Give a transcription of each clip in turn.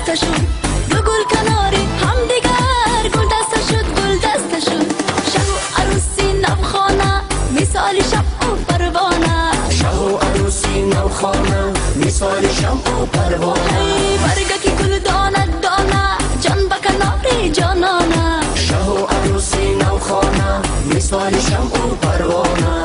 دستشون دو گل کناری هم دیگر گل دستشون گل دستشون شه و عروسی نوخانه مثال شمع و پروانه شه و عروسی نوخانه مثال شمع و پروانه برگه گل دانه دانه جان به کناری جانانه شه و عروسی نوخانه مثال شمع و پروانه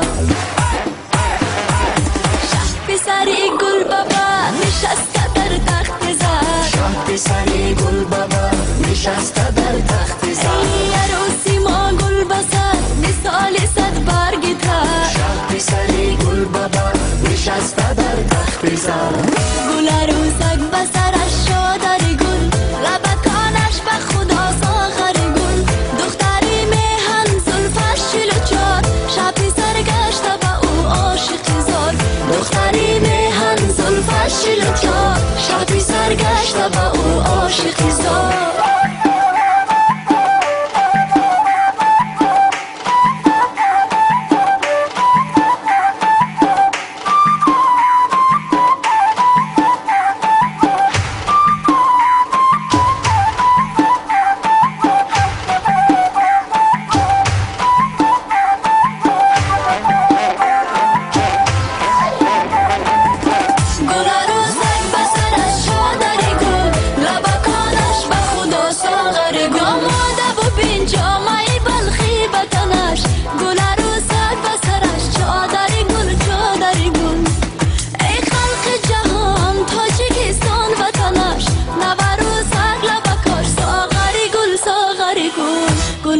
پسری گل بابا نشسته در تخت زر شه پسری گل بابا نشسته در تخت زر ای عروسی ما گل بسر مثال صد برگ تر شه پسری گل بابا نشسته در تخت زر گل عروسک بسرش شادر گل لبکانش به خدا ساغر گل دختری میهن زلفش شل و چار شب پسر گشته به او عاشق زار دختری میهن زلفش شل و چار شب پسر گشته به او عاشق زار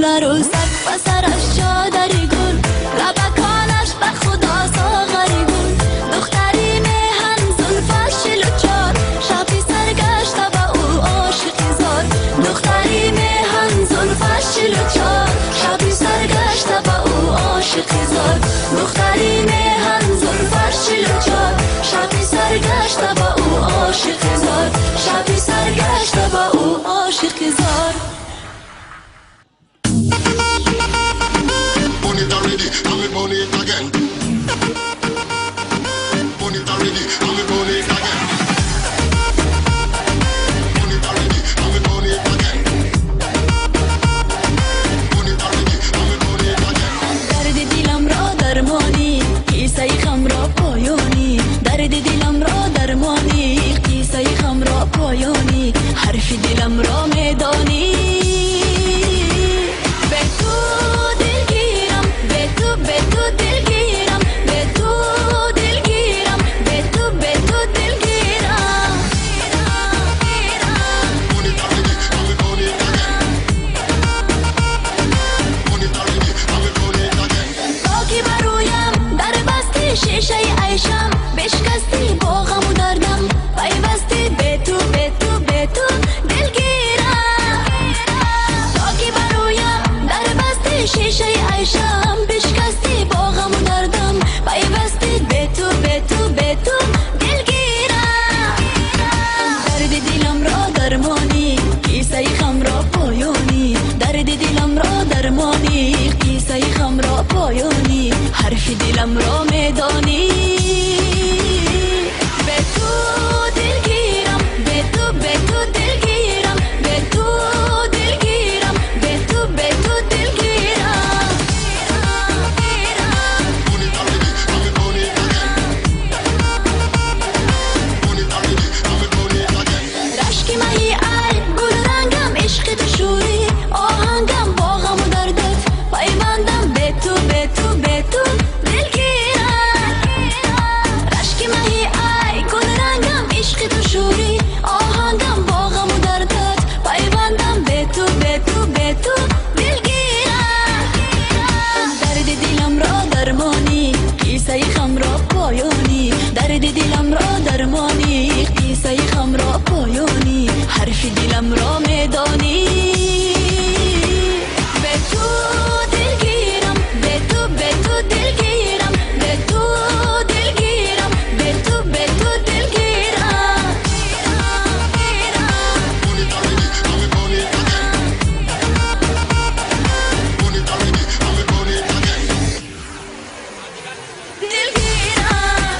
عروسک بسرش چادری گل لبکانش به خدا ساغری گل دختری میهن زلفش شل و چار شب پسر گشته به او عاشق زار دختری میهن زلفش شل و چار شب پسر گشته به او عاشق زار دختری میهن زلفش شل و چار شب پسر گشته به او عاشق زار شب پسر گشته به او عاشق زار Burn it again. Burn it already, and we burn it again. Burn it already, and we burn it again. Burn it already, and we burn it again. درد دلم را درمانی قصه خم را پایانی درد دلم را درمانی قصه خم را پایانی حرف دلم را میدانی شیشه عیشم بشکستی با غم و دردم پیوستی به تو به تو به تو دلگیرم تا که برایم در بستی شیشه عیشم بشکستی با غم و دردم پیوستی به تو به تو به تو دلگیرم درد دلم را درمانی قصه خم را پایانی درد دلم را درمانی قصه خم را پایانی حرف دلم را میدانی به تو دلگیرم به تو به تو دلگیرم به تو دلگیرم به تو به تو دلگیرم Burn it already, and we burn it again. Burn it already, and we burn it again. رشک مهی ای گل رنگم عشق تو شوری آهنگم با غم و دردت پیوندم به تو به تو به تو دلگیرم رشک مهی ای گل رنگم عشق تو شوری آهنگم با غم و دردت پیوندم به تو به تو به تو دلگیرم درد دلم را درمانی قصه خم را پایانی درد دلم را درمانی قصه خم را پایانی حرف دلم را میدانی به تو دلگیرم به تو به تو دلگیرم به تو دلگیرم به تو به تو دلگیرم Burn it already, and we burn it again. Burn it already, and we burn it again. دلگیرم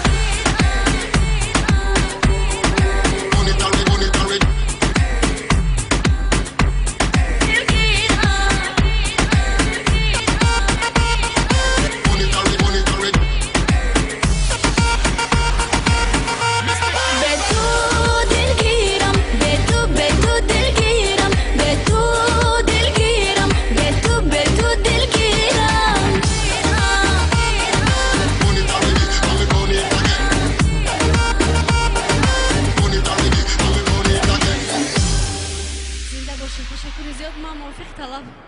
سلام.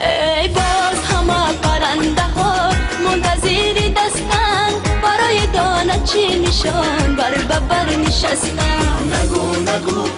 ای باز همه پرنده ها منتظر دستن برای دانه چی نشان بر ببر نشستن نگو نگو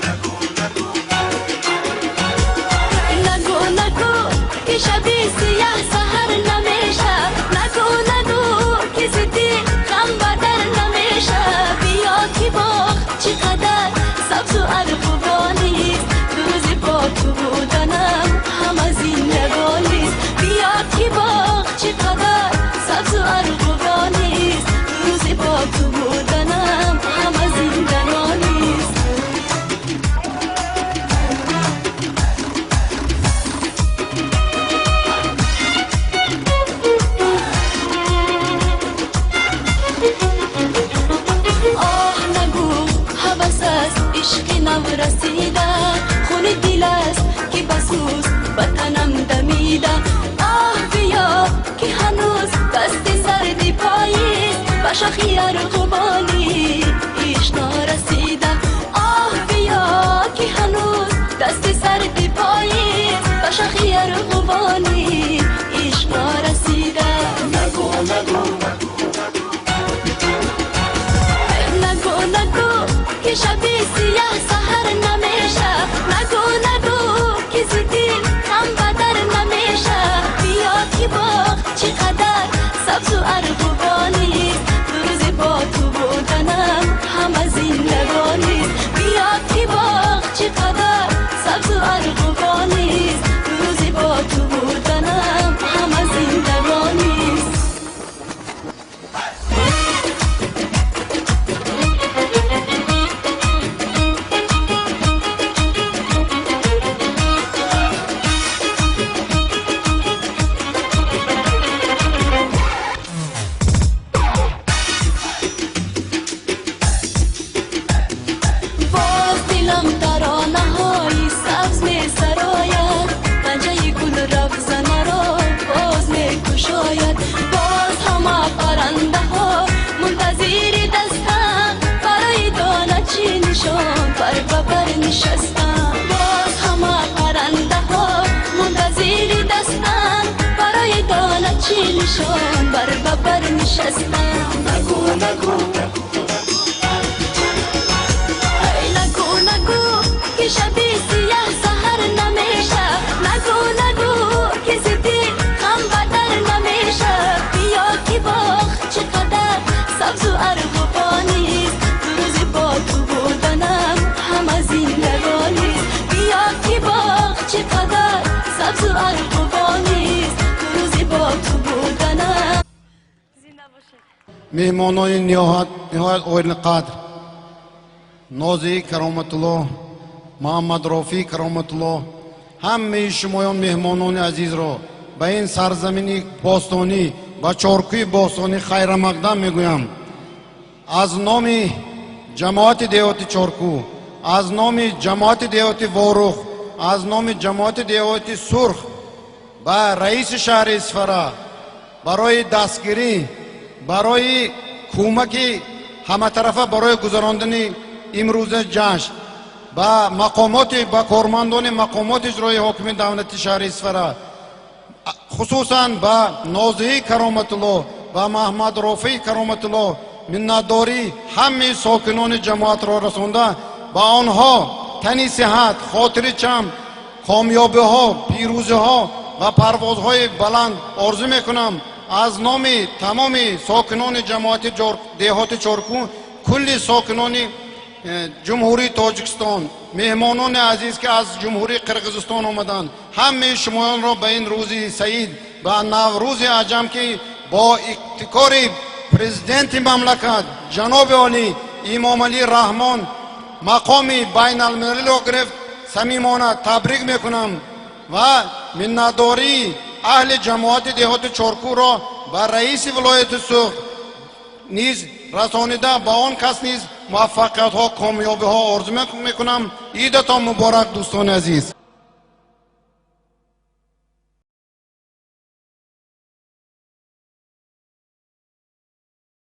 نگو نگو که شبی سیاه سهر نمیشه نگو نگو که زدی غم بدر نمیشه بیا که باغ چقدر سبز و ارغوانیست روزی با تو بودنم همه زندگانیست بیا که باغ چقدر سبز و ارغوانیست روزی با تو بودنم همه زندگانیست شاخی ارغوانی ایش نارسیده آه بیا که هنوز دست سردی پاییز با شاخی ارغوانی ایش نارسیده نگو نگو که شبی سیاه سهر نمیشه نگو که زودی هم بدر نمیشه بیا که باغ چقدر سبز و ارغوانی دو روز با تو بودنم همه زندگانی بیا که باغ چقدر سبز و ارغوانی دو روز با تو بودنم همه زندگانی نشستن باز همه پرنده ها منتظر دستن برای دانه چی نشان بر ببر نشستن نگو ای نگو که شبی سیاه سهر نمیشه نگو که زدی هم بدر نمیشه بیا که باغ چقدر سبز و ارغوانی دو روز با تو بودنم همه زندگانی بیا که باغ چقدر سبز و ارغوانی دو روز با تو بودنم زنده باشه. مهمانان نهایت اول قدر نازی کرامت الله محمد رافی کرامت الله همه شمایان مهمانان عزیز را به این سرزمین باستانی و چارکوی باستانی خیر مقدم میگویم. از نام جماعت دیوتی چارکو، از نام جماعت دیوتی وارخ، از نام جماعت دیوتی سرخ و رئیس شهر اسفره برای دستگیری برای کمک همه طرفه برای گذراندن امروز جشن و مقامات با کارمندان مقامات اجرای حاکم دولت شهر اسفره خصوصا با نازی کرامت الله و محمد رافی کرامت الله منتداری همه ساکنان جماعت را رسانده با آنها تنی صحت خاطر چم کامیابی ها پیروزی ها و پروازهای بلند آرزو میکنم. از نام تمام ساکنان جماعت دهات چارکو کل ساکنان جمهوری تاجیکستان مهمانان عزیز که از جمهوری قرقیزستان آمدند همه شمایان را به این روز سعید و نوروز عجم که با ابتکار پرزیدنت مملکت جناب عالی امام علی رحمان مقام بین المللی را گرفت صمیمانه تبریک میکنم و منتداری اهل جماعت دهات چارکو را و رئیس ولایت سوخت نیز رسانیده با آن کس نیز موفقیت ها کامیابی ها آرزو میکنم. عیدتان مبارک دوستان عزیز.